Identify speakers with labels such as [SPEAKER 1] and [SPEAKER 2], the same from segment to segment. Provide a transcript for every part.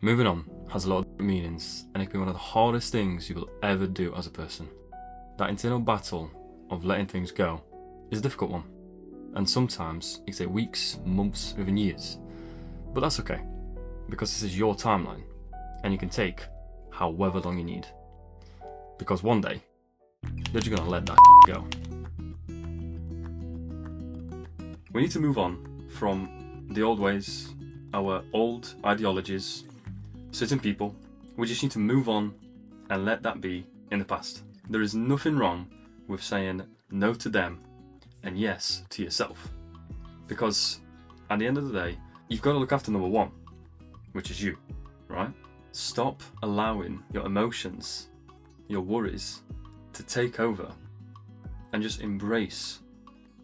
[SPEAKER 1] Moving on has a lot of meanings, and it can be one of the hardest things you will ever do as a person. That internal battle of letting things go is a difficult one, and sometimes it can take weeks, months, even years. But that's okay, because this is your timeline, and you can take however long you need. Because one day, you're just gonna let that go. We need to move on from the old ways, our old ideologies, certain people. We just need to move on and let that be in the past. There is nothing wrong with saying no to them and yes to yourself. Because at the end of the day, you've got to look after number one, which is you, right? Stop allowing your emotions, your worries to take over and just embrace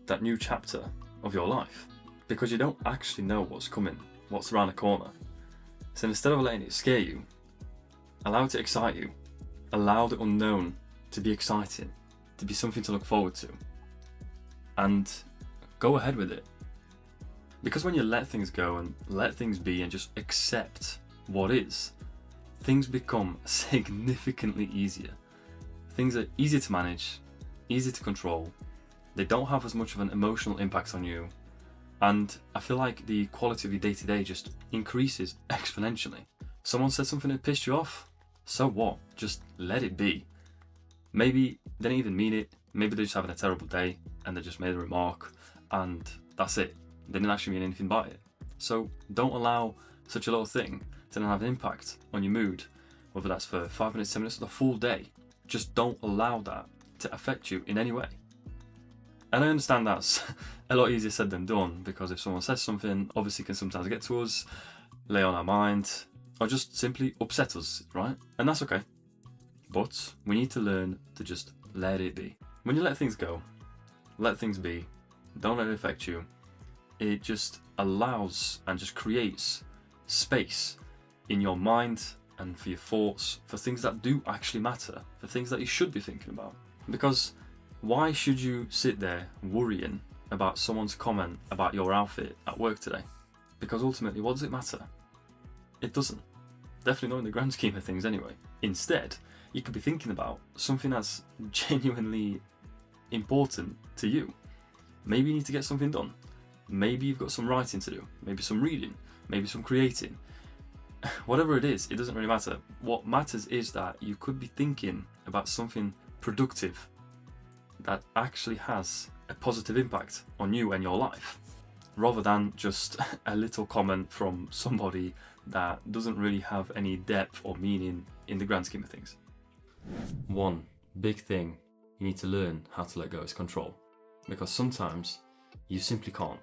[SPEAKER 1] that new chapter of your life, because you don't actually know what's coming, what's around the corner. So instead of letting it scare you, allow it to excite you. Allow the unknown to be exciting, to be something to look forward to, and go ahead with it. Because when you let things go and let things be and just accept what is, things become significantly easier. Things are easier to manage, easier to control. They don't have as much of an emotional impact on you. And I feel like the quality of your day-to-day just increases exponentially. Someone said something that pissed you off? So what? Just let it be. Maybe they didn't even mean it. Maybe they're just having a terrible day and they just made a remark and that's it. They didn't actually mean anything by it. So don't allow such a little thing to then have an impact on your mood, whether that's for 5 minutes, 10 minutes, or the full day. Just don't allow that to affect you in any way. And I understand that's a lot easier said than done, because if someone says something, obviously can sometimes get to us, lay on our mind, or just simply upset us, right? And that's okay. But we need to learn to just let it be. When you let things go, let things be, don't let it affect you, it just allows and just creates space in your mind and for your thoughts, for things that do actually matter, for things that you should be thinking about. Because why should you sit there worrying about someone's comment about your outfit at work today? Because ultimately, what does it matter? It doesn't. Definitely not in the grand scheme of things anyway. Instead, you could be thinking about something that's genuinely important to you. Maybe you need to get something done. Maybe you've got some writing to do. Maybe some reading. Maybe some creating. Whatever it is, it doesn't really matter. What matters is that you could be thinking about something productive that actually has a positive impact on you and your life, rather than just a little comment from somebody that doesn't really have any depth or meaning in the grand scheme of things. One big thing you need to learn how to let go is control, because sometimes you simply can't.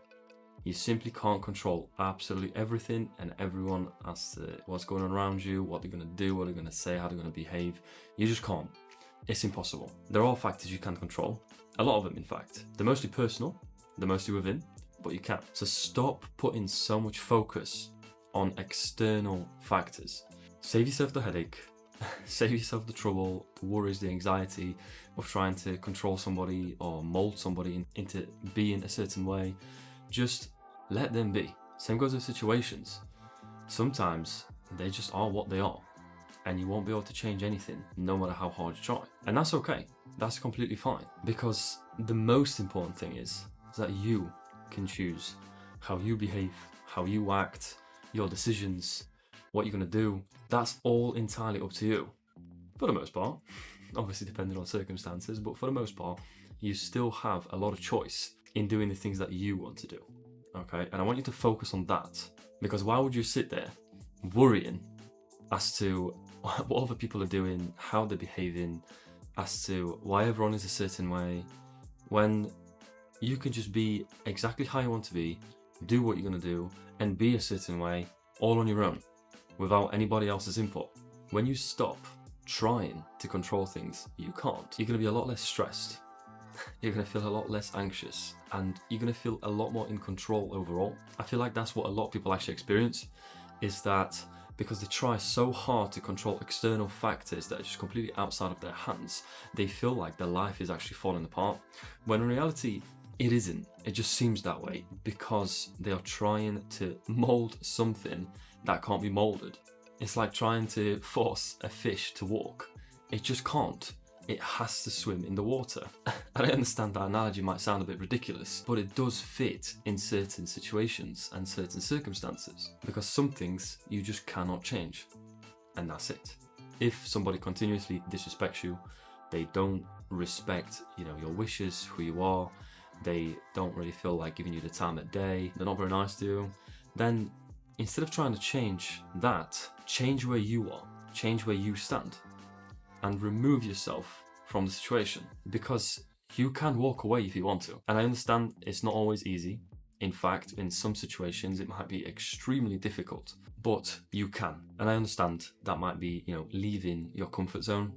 [SPEAKER 1] You simply can't control absolutely everything and everyone as to what's going on around you, what they're going to do, what they're going to say, how they're going to behave. You just can't. It's impossible. There are factors you can control. A lot of them, in fact. They're mostly personal, they're mostly within, but you can. So stop putting so much focus on external factors. Save yourself the headache, save yourself the trouble, the worries, the anxiety of trying to control somebody or mold somebody into being a certain way. Just let them be. Same goes with situations. Sometimes they just are what they are, and you won't be able to change anything no matter how hard you try. And that's okay. That's completely fine. Because the most important thing is that you can choose how you behave, how you act, your decisions, what you're going to do. That's all entirely up to you. For the most part. Obviously depending on circumstances, but for the most part, you still have a lot of choice in doing the things that you want to do. Okay? And I want you to focus on that. Because why would you sit there worrying as to what other people are doing, how they're behaving, as to why everyone is a certain way, when you can just be exactly how you want to be, do what you're going to do, and be a certain way all on your own, without anybody else's input. When you stop trying to control things you can't, you're going to be a lot less stressed, you're going to feel a lot less anxious, and you're going to feel a lot more in control overall. I feel like that's what a lot of people actually experience, is that because they try so hard to control external factors that are just completely outside of their hands, they feel like their life is actually falling apart, when in reality it isn't. It just seems that way because they are trying to mold something that can't be molded. It's like trying to force a fish to walk. It just can't. It has to swim in the water. And I understand that analogy might sound a bit ridiculous, but it does fit in certain situations and certain circumstances, because some things you just cannot change, and that's it. If somebody continuously disrespects you, they don't respect, your wishes, who you are, they don't really feel like giving you the time of day, they're not very nice to you, then instead of trying to change that, change where you are, change where you stand, and remove yourself from the situation, because you can walk away if you want to. And I understand it's not always easy. In fact, in some situations, it might be extremely difficult, but you can. And I understand that might be, leaving your comfort zone,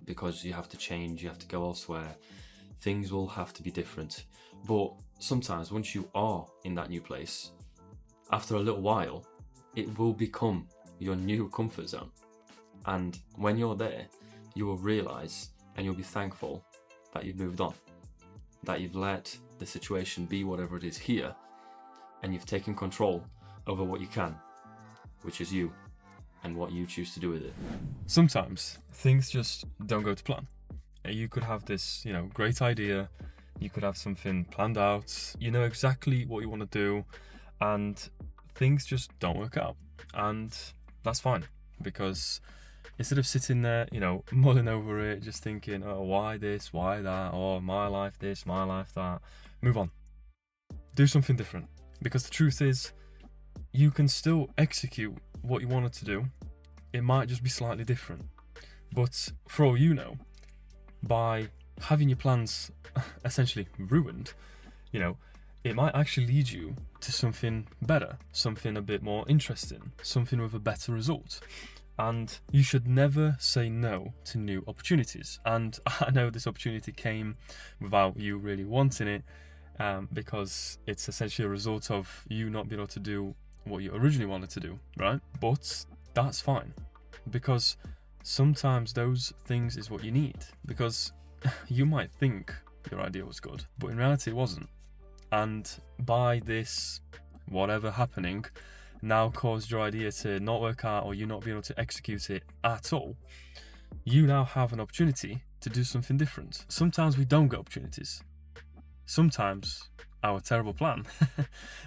[SPEAKER 1] because you have to change, you have to go elsewhere. Things will have to be different. But sometimes once you are in that new place, after a little while, it will become your new comfort zone. And when you're there, you will realize and you'll be thankful that you've moved on, that you've let the situation be whatever it is here, and you've taken control over what you can, which is you, and what you choose to do with it. Sometimes things just don't go to plan. You could have this, great idea, you could have something planned out, you know exactly what you want to do, and things just don't work out. And that's fine, because instead of sitting there, mulling over it, just thinking, oh, why this, why that, or my life this, my life that, move on. Do something different. Because the truth is, you can still execute what you wanted to do. It might just be slightly different. But for all you know, by having your plans essentially ruined, it might actually lead you to something better, something a bit more interesting, something with a better result. And you should never say no to new opportunities. And I know this opportunity came without you really wanting it, because it's essentially a result of you not being able to do what you originally wanted to do, right? But that's fine, because sometimes those things is what you need. Because you might think your idea was good, but in reality it wasn't. And by this, whatever happening, now caused your idea to not work out, or you not be able to execute it at all, you now have an opportunity to do something different. Sometimes we don't get opportunities. Sometimes our terrible plan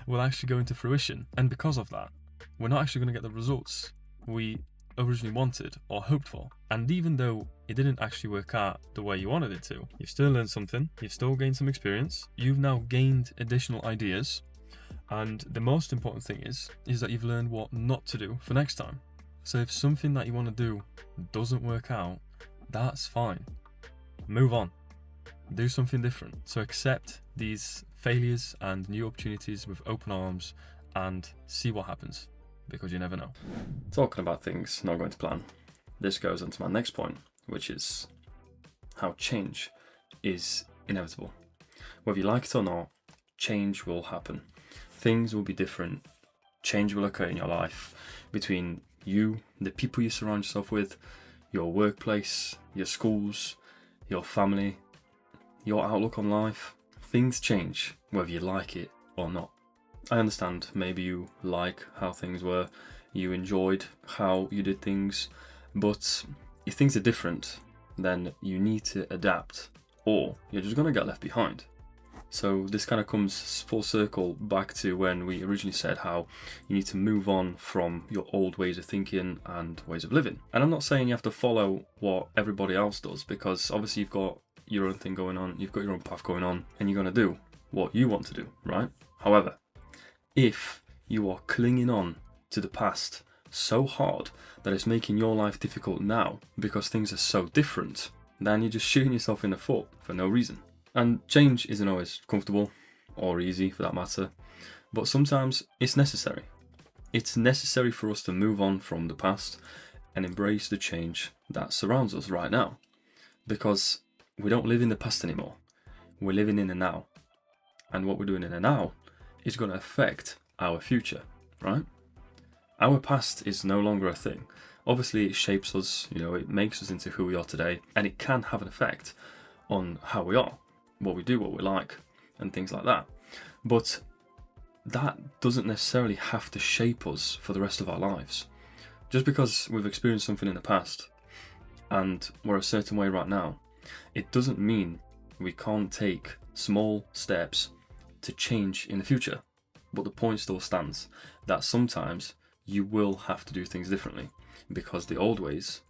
[SPEAKER 1] will actually go into fruition, and because of that, we're not actually going to get the results we originally wanted or hoped for. And even though it didn't actually work out the way you wanted it to, you've still learned something, you've still gained some experience, you've now gained additional ideas. And the most important thing is that you've learned what not to do for next time. So if something that you want to do doesn't work out, that's fine. Move on. Do something different. So accept these failures and new opportunities with open arms and see what happens, because you never know. Talking about things not going to plan, this goes on to my next point, which is how change is inevitable. Whether you like it or not, change will happen. Things will be different. Change will occur in your life between you, the people you surround yourself with, your workplace, your schools, your family, your outlook on life. Things change whether you like it or not. I understand maybe you like how things were, you enjoyed how you did things, but if things are different, then you need to adapt, or you're just going to get left behind. So this kind of comes full circle back to when we originally said how you need to move on from your old ways of thinking and ways of living. And I'm not saying you have to follow what everybody else does, because obviously you've got your own thing going on, you've got your own path going on, and you're going to do what you want to do, right? However, if you are clinging on to the past so hard that it's making your life difficult now because things are so different, then you're just shooting yourself in the foot for no reason. And change isn't always comfortable or easy for that matter, but sometimes it's necessary. It's necessary for us to move on from the past and embrace the change that surrounds us right now, because we don't live in the past anymore. We're living in the now. And what we're doing in the now is going to affect our future, right? Our past is no longer a thing. Obviously, it shapes us, it makes us into who we are today, and it can have an effect on how we are, what we do, what we like, and things like that. But that doesn't necessarily have to shape us for the rest of our lives. Just because we've experienced something in the past and we're a certain way right now, it doesn't mean we can't take small steps to change in the future. But the point still stands that sometimes you will have to do things differently because the old ways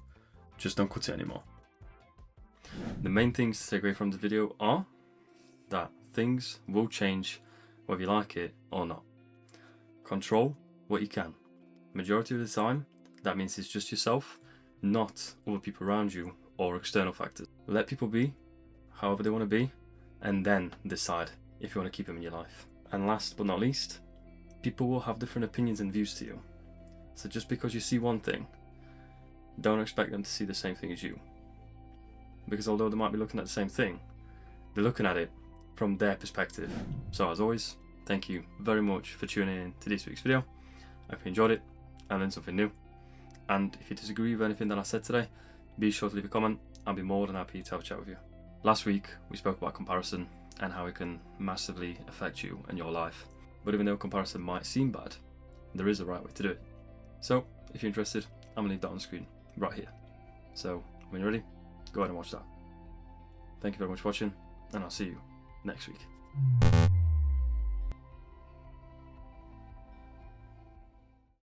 [SPEAKER 1] just don't cut it anymore. The main things to take away from the video are that things will change whether you like it or not. Control what you can. Majority of the time, that means it's just yourself, not other people around you or external factors. Let people be however they want to be, and then decide if you want to keep them in your life. And last but not least, people will have different opinions and views to you. So just because you see one thing, don't expect them to see the same thing as you. Because although they might be looking at the same thing, they're looking at it from their perspective. So as always, thank you very much for tuning in to this week's video. I hope you enjoyed it and learned something new. And if you disagree with anything that I said today, be sure to leave a comment. I'll be more than happy to have a chat with you. Last week, we spoke about comparison and how it can massively affect you and your life. But even though comparison might seem bad, there is a right way to do it. So, if you're interested, I'm going to leave that on the screen right here. So, when you're ready, go ahead and watch that. Thank you very much for watching, and I'll see you next week.